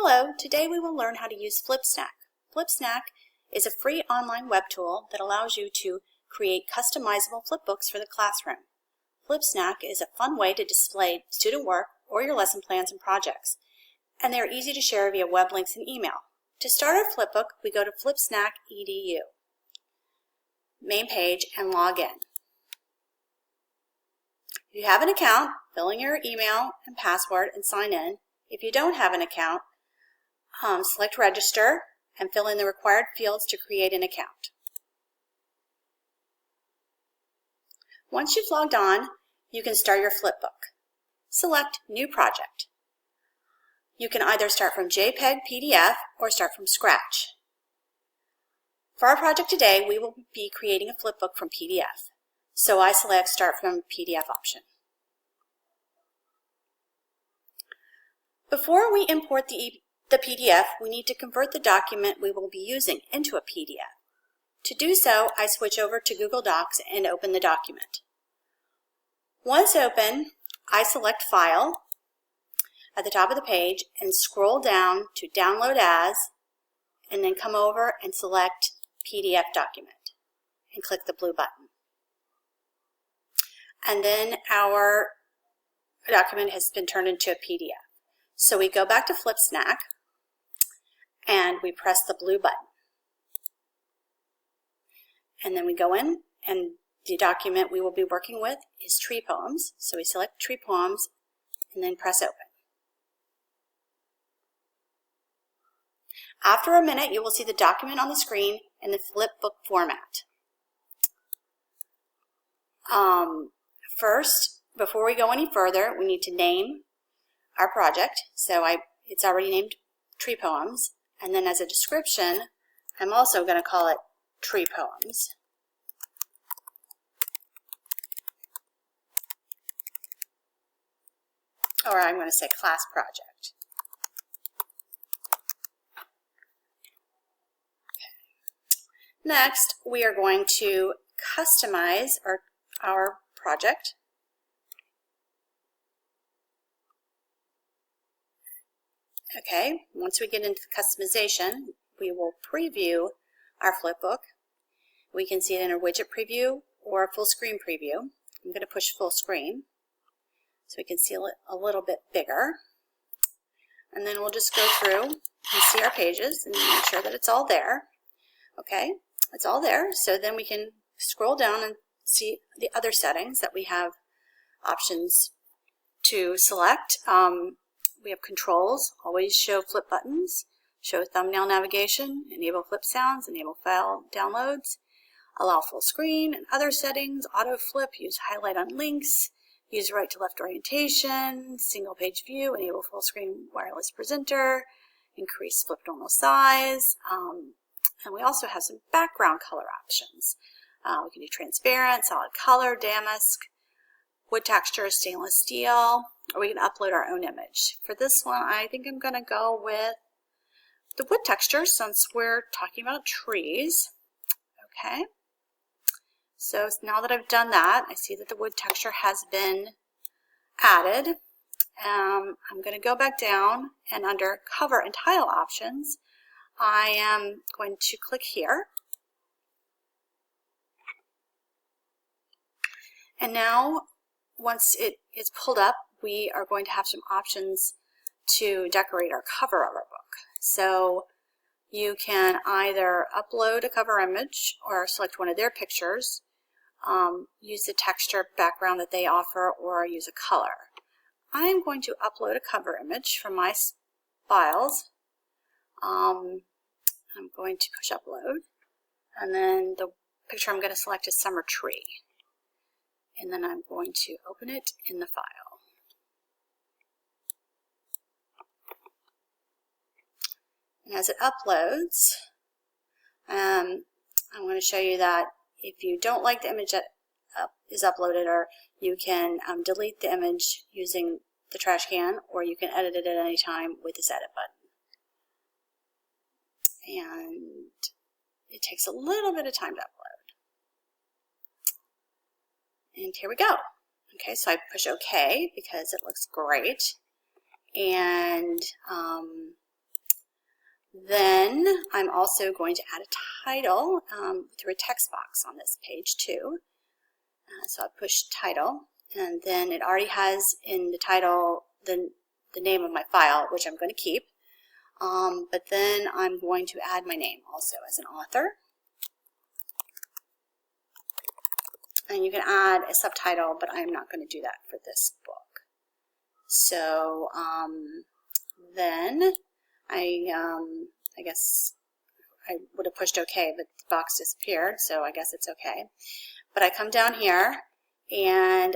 Hello, today we will learn how to use Flipsnack. Flipsnack is a free online web tool that allows you to create customizable flipbooks for the classroom. Flipsnack is a fun way to display student work or your lesson plans and projects, and they are easy to share via web links and email. To start our flipbook, we go to Flipsnack.edu main page and log in. If you have an account, fill in your email and password and sign in. If you don't have an account, select register and fill in the required fields to create an account. Once you've logged on, you can start your flipbook. Select New Project. You can either start from JPEG, PDF, or start from scratch. For our project today, we will be creating a flipbook from PDF. So I select Start from PDF option. Before we import the PDF, we need to convert the document we will be using into a PDF. To do so, I switch over to Google Docs and open the document. Once open, I select File at the top of the page and scroll down to Download As, and then come over and select PDF Document and click the blue button. And then our document has been turned into a PDF. So we go back to Flipsnack and we press the blue button. And then we go in, and the document we will be working with is tree poems. So we select tree poems and then press open. After a minute, you will see the document on the screen in the flipbook format. First, before we go any further, we need to name our project. So it's already named Tree Poems. And then as a description, I'm also going to call it Tree Poems. Or I'm going to say Class Project. Okay. Next, we are going to customize our project. Okay, once we get into customization, we will preview our flipbook. We can see it in a widget preview or a full screen preview. I'm going to push full screen so we can see it a little bit bigger. And then we'll just go through and see our pages and make sure that it's all there. Okay, it's all there. So then we can scroll down and see the other settings that we have options to select. We have controls, always show flip buttons, show thumbnail navigation, enable flip sounds, enable file downloads, allow full screen and other settings, auto flip, use highlight on links, use right to left orientation, single page view, enable full screen wireless presenter, increase flip normal size, and we also have some background color options. We can do transparent, solid color, damask, wood texture, stainless steel, or we can upload our own image. For this one, I think I'm going to go with the wood texture since we're talking about trees. Okay, so now that I've done that, I see that the wood texture has been added. I'm going to go back down, and under cover and title options, I am going to click here. And now, once it is pulled up, we are going to have some options to decorate our cover of our book. So you can either upload a cover image or select one of their pictures, use the texture background that they offer, or use a color. I am going to upload a cover image from my files. I'm going to push upload, and then the picture I'm going to select is summer tree. And then I'm going to open it in the file. And as it uploads, I'm going to show you that if you don't like the image that is uploaded, or you can delete the image using the trash can, or you can edit it at any time with this edit button. And it takes a little bit of time to upload. And here we go. Okay, so I push OK because it looks great. And Then I'm also going to add a title through a text box on this page too. So I'll push title, and then it already has in the title the name of my file, which I'm going to keep. But then I'm going to add my name also as an author. And you can add a subtitle, but I'm not going to do that for this book. So then I guess I would have pushed OK, but the box disappeared, so I guess it's OK. But I come down here, and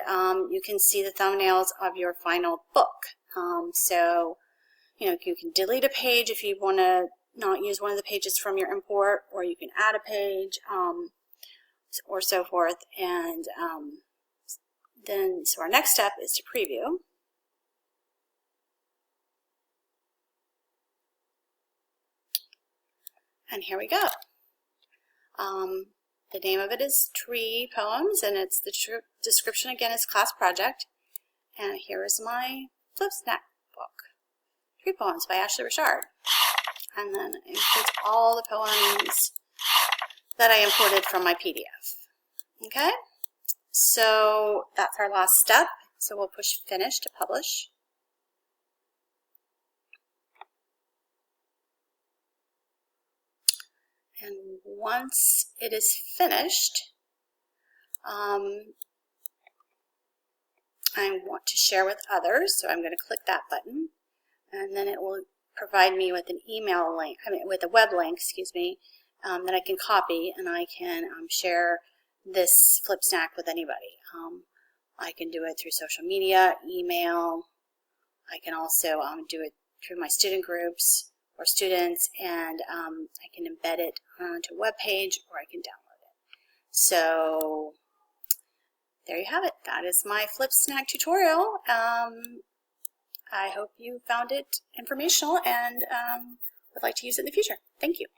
you can see the thumbnails of your final book. So, you can delete a page if you want to not use one of the pages from your import, or you can add a page, or so forth. And so our next step is to preview. And here we go. The name of it is Tree Poems, and it's the description again is class project. And here is my Flipsnack book, Tree Poems by Ashley Richard. And then it includes all the poems that I imported from my PDF. Okay, so that's our last step. So we'll push finish to publish. And once it is finished, I want to share with others, so I'm going to click that button, and then it will provide me with an email link, with a web link, excuse me, that I can copy, and I can share this Flipsnack with anybody. I can do it through social media, email. I can also do it through my student groups or students, and I can embed it onto a web page, or I can download it. So there you have it. That is my Flipsnack tutorial. I hope you found it informational and would like to use it in the future. Thank you.